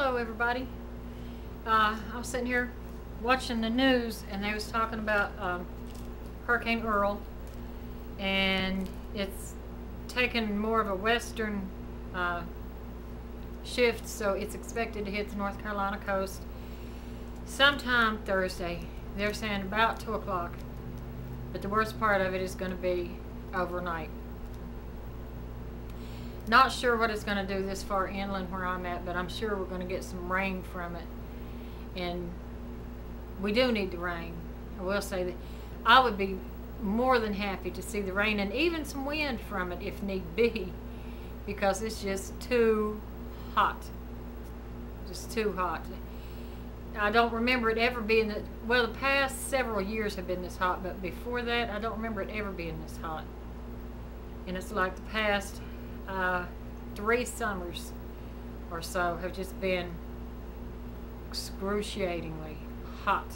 Hello everybody. I was sitting here watching the news and they was talking about Hurricane Earl, and it's taken more of a western shift, so it's expected to hit the North Carolina coast sometime Thursday. They're saying about 2 o'clock, but the worst part of it is going to be overnight. Not sure what it's going to do this far inland where I'm at, but I'm sure we're going to get some rain from it. And we do need the rain. I will say that I would be more than happy to see the rain and even some wind from it if need be, because it's just too hot. Just too hot. I don't remember it ever being that, well, the past several years have been this hot, but before that I don't remember it ever being this hot. And it's like the past 3 summers or so have just been excruciatingly hot.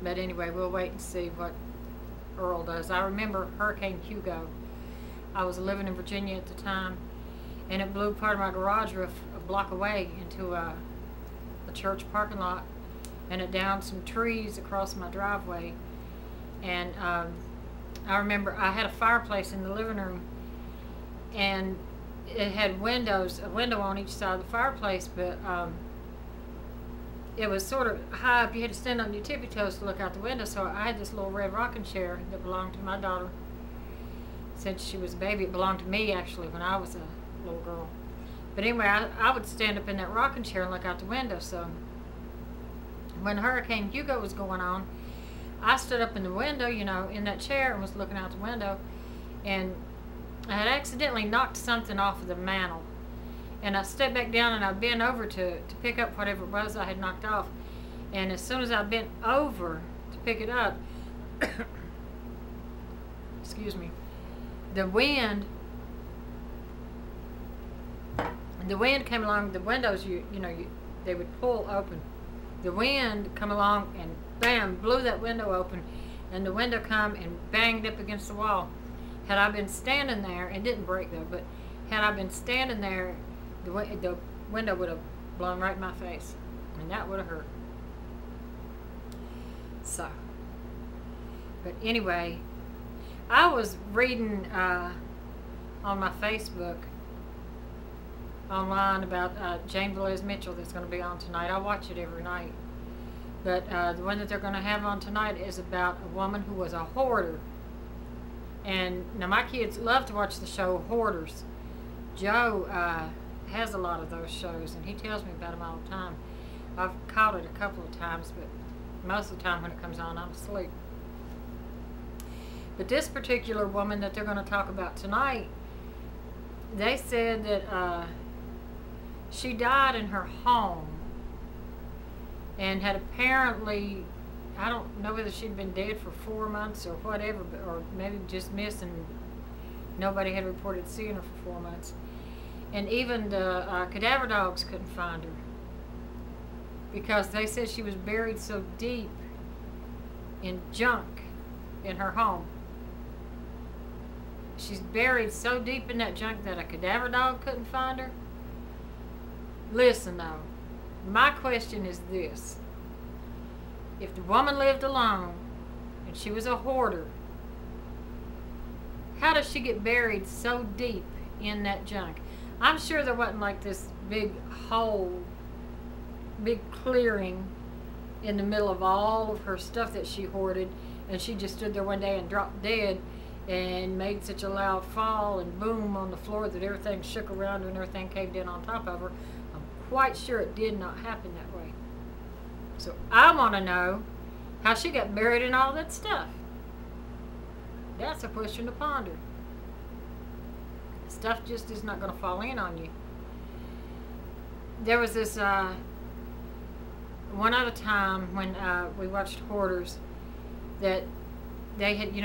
But anyway, we'll wait and see what Earl does. I remember Hurricane Hugo. I was living in Virginia at the time, and it blew part of my garage roof a block away into a church parking lot, and it downed some trees across my driveway. And I remember I had a fireplace in the living room, and it had a window on each side of the fireplace, but it was sort of high up. You had to stand on your tippy toes to look out the window. So I had this little red rocking chair that belonged to my daughter since she was a baby. It belonged to me actually when I was a little girl. But anyway, I would stand up in that rocking chair and look out the window. So when Hurricane Hugo was going on, I stood up in the window, you know, in that chair, and was looking out the window, and I had accidentally knocked something off of the mantle. And I stepped back down and I bent over to pick up whatever it was I had knocked off. And as soon as I bent over to pick it up, excuse me, the wind came along. The windows, they would pull open. The wind come along and bam, blew that window open, and the window come and banged up against the wall. Had I been standing there, it didn't break though, but had I been standing there, the window would have blown right in my face, and that would have hurt. So, but anyway, I was reading on my Facebook online about Jane Velez Mitchell that's going to be on tonight. I watch it every night. But the one that they're going to have on tonight is about a woman who was a hoarder. And now my kids love to watch the show Hoarders. Joe has a lot of those shows, and he tells me about them all the time. I've caught it a couple of times, but most of the time when it comes on, I'm asleep. But this particular woman that they're going to talk about tonight, they said that she died in her home, and had apparently, I don't know whether she'd been dead for 4 months or whatever, or maybe just missed, and nobody had reported seeing her for 4 months. And even the cadaver dogs couldn't find her, because they said she was buried so deep in junk in her home. She's buried so deep in that junk that a cadaver dog couldn't find her. Listen though, my question is this: if the woman lived alone and she was a hoarder, how does she get buried so deep in that junk? I'm sure there wasn't like this big hole, big clearing in the middle of all of her stuff that she hoarded, and she just stood there one day and dropped dead and made such a loud fall and boom on the floor that everything shook around her and everything caved in on top of her. Quite sure it did not happen that way. So I want to know how she got buried in all that stuff. That's a question to ponder. Stuff just is not going to fall in on you. There was this one other time when we watched Hoarders that they had,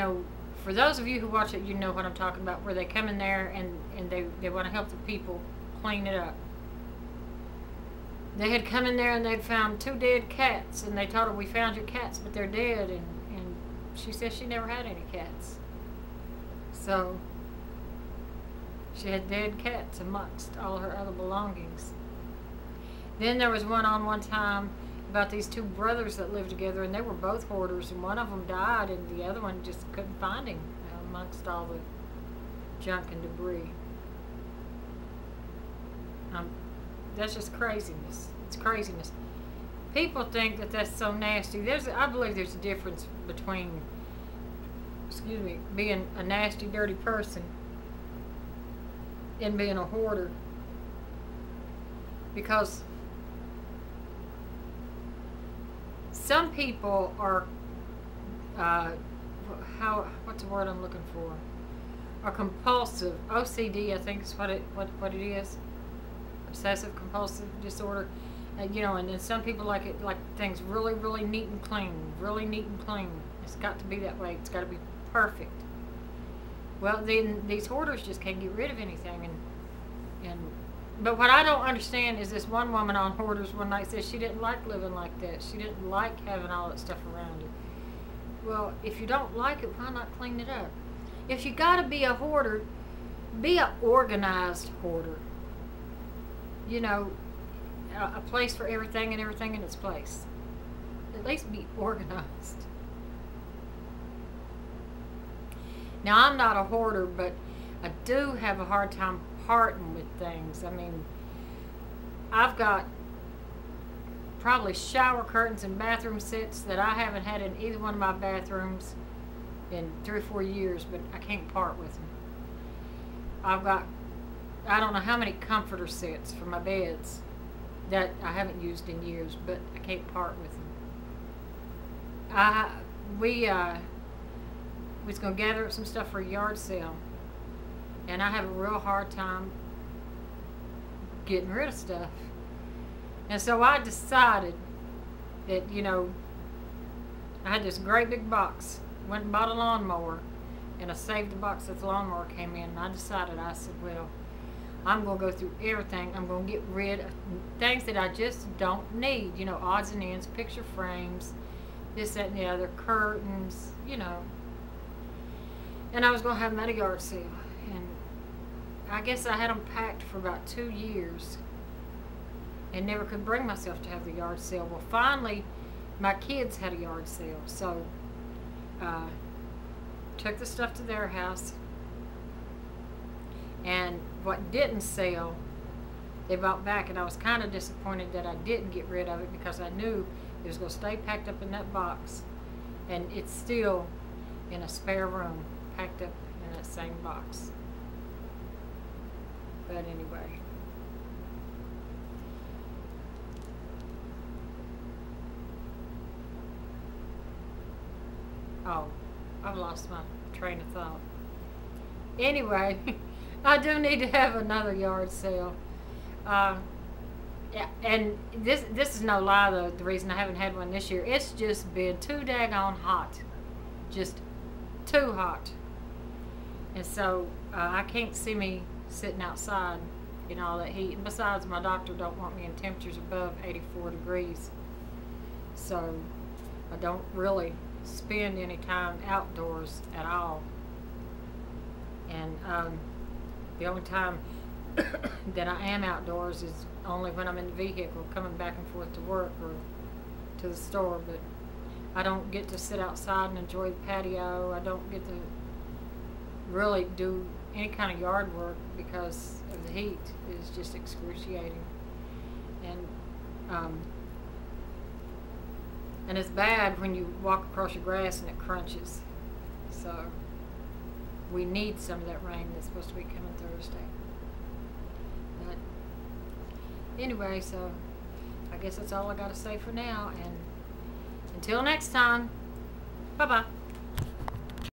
for those of you who watch it, you know what I'm talking about, where they come in there and they want to help the people clean it up. They had come in there and they'd found 2 dead cats, and they told her, "We found your cats, but they're dead." And she said she never had any cats. So She had dead cats amongst all her other belongings. Then there was one time about these two brothers that lived together, and they were both hoarders, and one of them died, and the other one just couldn't find him amongst all the junk and debris. That's just craziness. It's craziness. People think that that's so nasty. I believe there's a difference between, being a nasty, dirty person and being a hoarder. Because some people are, what's the word I'm looking for? Are compulsive. OCD, I think is what it is. Obsessive compulsive disorder. And then some people like things really, really neat and clean. Really neat and clean. It's got to be that way. It's got to be perfect. Well, then these hoarders just can't get rid of anything. But what I don't understand is this one woman on Hoarders one night said she didn't like living like that. She didn't like having all that stuff around her. Well, if you don't like it, why not clean it up? If you got to be a hoarder, be an organized hoarder. A place for everything and everything in its place. At least be organized. Now, I'm not a hoarder, but I do have a hard time parting with things. I mean, I've got probably shower curtains and bathroom sets that I haven't had in either one of my bathrooms in 3 or 4 years, but I can't part with them. I've got, I don't know how many comforter sets for my beds that I haven't used in years, but I can't part with them. We was going to gather up some stuff for a yard sale, and I have a real hard time getting rid of stuff. And so I decided that, I had this great big box. Went and bought a lawnmower, and I saved the box that the lawnmower came in, and I said, well, I'm going to go through everything. I'm going to get rid of things that I just don't need, odds and ends, picture frames, this, that, and the other, curtains, And I was going to have them at a yard sale. And I guess I had them packed for about 2 years and never could bring myself to have the yard sale. Well, finally, my kids had a yard sale. So, took the stuff to their house. And what didn't sell, they bought back. And I was kind of disappointed that I didn't get rid of it, because I knew it was going to stay packed up in that box. And it's still in a spare room, packed up in that same box. But anyway. Oh, I've lost my train of thought. Anyway, I do need to have another yard sale. Yeah, and this is no lie, though. The reason I haven't had one this year, it's just been too daggone hot. Just too hot. And so I can't see me sitting outside in all that heat. And besides, my doctor don't want me in temperatures above 84 degrees. So I don't really spend any time outdoors at all. And the only time that I am outdoors is only when I'm in the vehicle coming back and forth to work or to the store. But I don't get to sit outside and enjoy the patio. I don't get to really do any kind of yard work because of the heat. It's just excruciating. And it's bad when you walk across your grass and it crunches. So we need some of that rain that's supposed to be coming Thursday. But anyway, so I guess that's all I got to say for now. And until next time, bye-bye.